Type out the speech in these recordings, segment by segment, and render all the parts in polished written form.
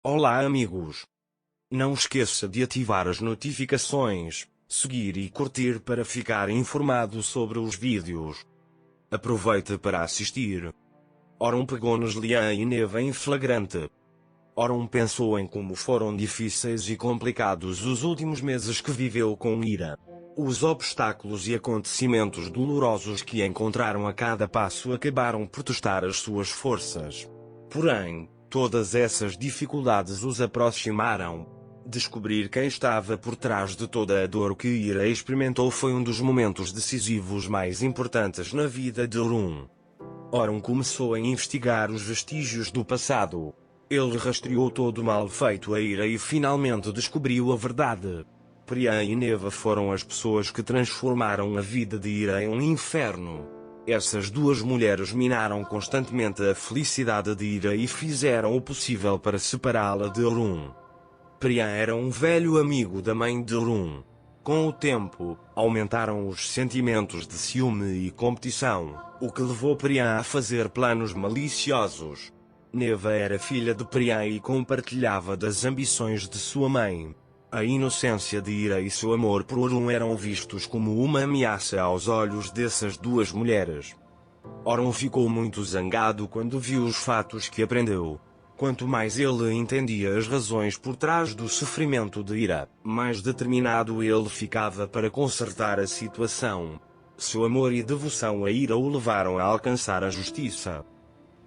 Olá amigos! Não esqueça de ativar as notificações, seguir e curtir para ficar informado sobre os vídeos. Aproveite para assistir. Orum pegou-nos Lian e Neva em flagrante. Orum pensou em como foram difíceis e complicados os últimos meses que viveu com Ira. Os obstáculos e acontecimentos dolorosos que encontraram a cada passo acabaram por testar as suas forças. Porém, todas essas dificuldades os aproximaram. Descobrir quem estava por trás de toda a dor que Ira experimentou foi um dos momentos decisivos mais importantes na vida de Orum. Orum começou a investigar os vestígios do passado. Ele rastreou todo o mal feito a Ira e finalmente descobriu a verdade. Priam e Neva foram as pessoas que transformaram a vida de Ira em um inferno. Essas duas mulheres minaram constantemente a felicidade de Ira e fizeram o possível para separá-la de Orum. Priam era um velho amigo da mãe de Orum. Com o tempo, aumentaram os sentimentos de ciúme e competição, o que levou Priam a fazer planos maliciosos. Neva era filha de Priam e compartilhava das ambições de sua mãe. A inocência de Ira e seu amor por Orum eram vistos como uma ameaça aos olhos dessas duas mulheres. Orum ficou muito zangado quando viu os fatos que aprendeu. Quanto mais ele entendia as razões por trás do sofrimento de Ira, mais determinado ele ficava para consertar a situação. Seu amor e devoção a Ira o levaram a alcançar a justiça.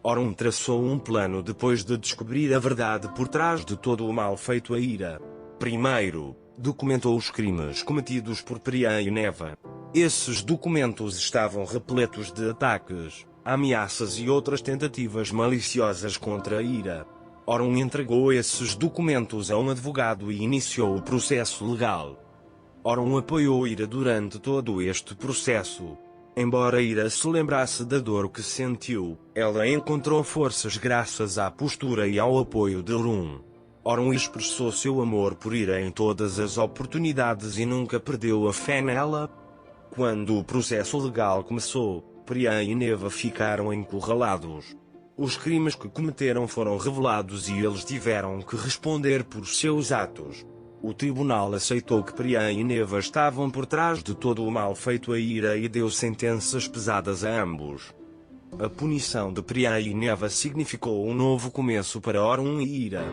Orum traçou um plano depois de descobrir a verdade por trás de todo o mal feito a Ira. Primeiro, documentou os crimes cometidos por Priam e Neva. Esses documentos estavam repletos de ataques, ameaças e outras tentativas maliciosas contra Ira. Orum entregou esses documentos a um advogado e iniciou o processo legal. Orum apoiou Ira durante todo este processo. Embora Ira se lembrasse da dor que sentiu, ela encontrou forças graças à postura e ao apoio de Orum. Orum expressou seu amor por Ira em todas as oportunidades e nunca perdeu a fé nela. Quando o processo legal começou, Priam e Neva ficaram encurralados. Os crimes que cometeram foram revelados e eles tiveram que responder por seus atos. O tribunal aceitou que Priam e Neva estavam por trás de todo o mal feito a Ira e deu sentenças pesadas a ambos. A punição de Priam e Neva significou um novo começo para Orum e Ira.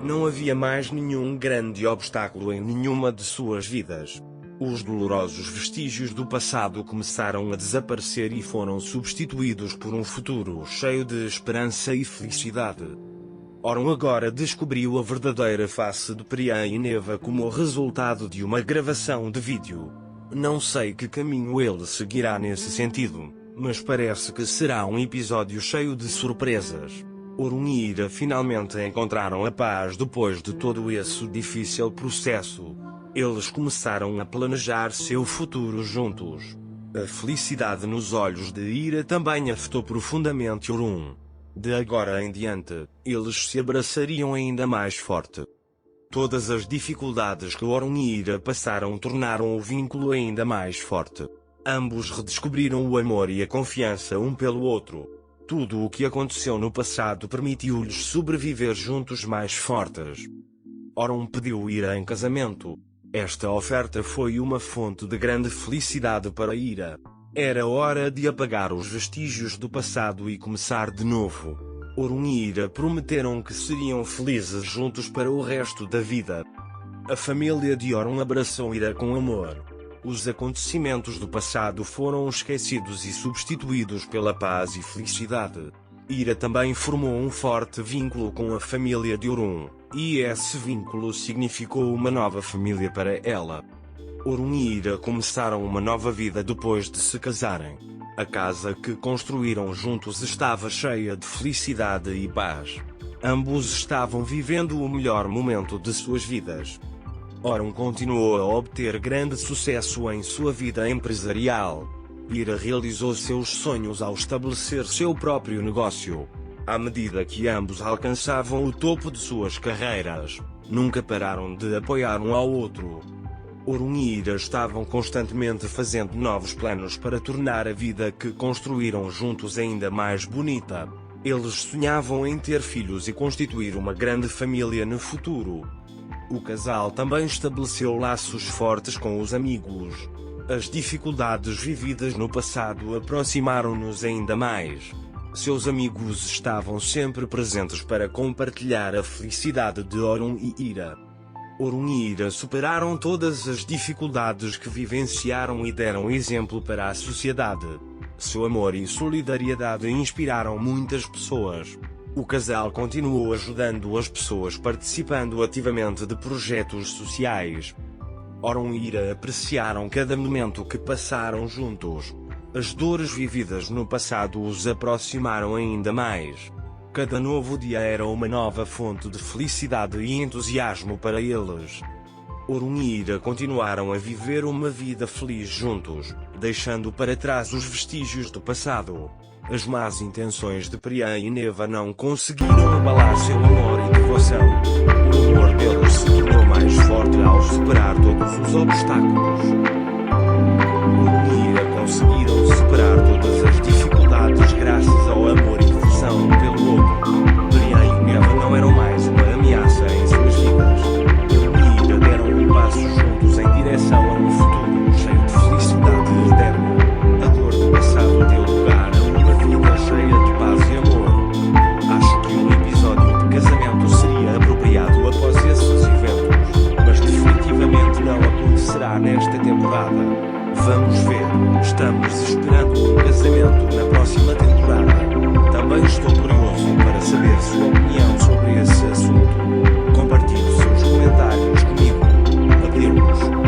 Não havia mais nenhum grande obstáculo em nenhuma de suas vidas. Os dolorosos vestígios do passado começaram a desaparecer e foram substituídos por um futuro cheio de esperança e felicidade. Orum agora descobriu a verdadeira face de Priam e Neva como resultado de uma gravação de vídeo. Não sei que caminho ele seguirá nesse sentido, mas parece que será um episódio cheio de surpresas. Orum e Ira finalmente encontraram a paz depois de todo esse difícil processo. Eles começaram a planejar seu futuro juntos. A felicidade nos olhos de Ira também afetou profundamente Orum. De agora em diante, eles se abraçariam ainda mais forte. Todas as dificuldades que Orum e Ira passaram tornaram o vínculo ainda mais forte. Ambos redescobriram o amor e a confiança um pelo outro. Tudo o que aconteceu no passado permitiu-lhes sobreviver juntos mais fortes. Orum pediu Ira em casamento. Esta oferta foi uma fonte de grande felicidade para Ira. Era hora de apagar os vestígios do passado e começar de novo. Orum e Ira prometeram que seriam felizes juntos para o resto da vida. A família de Orum abraçou Ira com amor. Os acontecimentos do passado foram esquecidos e substituídos pela paz e felicidade. Ira também formou um forte vínculo com a família de Orum, e esse vínculo significou uma nova família para ela. Orum e Ira começaram uma nova vida depois de se casarem. A casa que construíram juntos estava cheia de felicidade e paz. Ambos estavam vivendo o melhor momento de suas vidas. Orum continuou a obter grande sucesso em sua vida empresarial. Ira realizou seus sonhos ao estabelecer seu próprio negócio. À medida que ambos alcançavam o topo de suas carreiras, nunca pararam de apoiar um ao outro. Orum e Ira estavam constantemente fazendo novos planos para tornar a vida que construíram juntos ainda mais bonita. Eles sonhavam em ter filhos e constituir uma grande família no futuro. O casal também estabeleceu laços fortes com os amigos. As dificuldades vividas no passado aproximaram-nos ainda mais. Seus amigos estavam sempre presentes para compartilhar a felicidade de Orun e Ira. Orun e Ira superaram todas as dificuldades que vivenciaram e deram exemplo para a sociedade. Seu amor e solidariedade inspiraram muitas pessoas. O casal continuou ajudando as pessoas participando ativamente de projetos sociais. Orun e Ira apreciaram cada momento que passaram juntos. As dores vividas no passado os aproximaram ainda mais. Cada novo dia era uma nova fonte de felicidade e entusiasmo para eles. Orun e Ira continuaram a viver uma vida feliz juntos, deixando para trás os vestígios do passado. As más intenções de Priya e Neva não conseguiram abalar seu amor e devoção. O amor deles se tornou mais forte ao superar todos os obstáculos. Orun e Ira conseguiram superar todas as dificuldades graças ao amor e devoção pelo outro. Priya e Neva não eram mais uma ameaça em suas vidas. Orun e Ira deram um passo juntos em direção a um futuro cheio de felicidade eterna. A dor do passado deu lugar a uma vida cheia de paz e amor. Acho que um episódio de casamento seria apropriado após esses eventos, mas definitivamente não acontecerá nesta temporada. Vamos ver, estamos esperando um casamento na próxima temporada. Também estou curioso para saber sua opinião sobre esse assunto. Compartilhe seus comentários comigo. Adeus.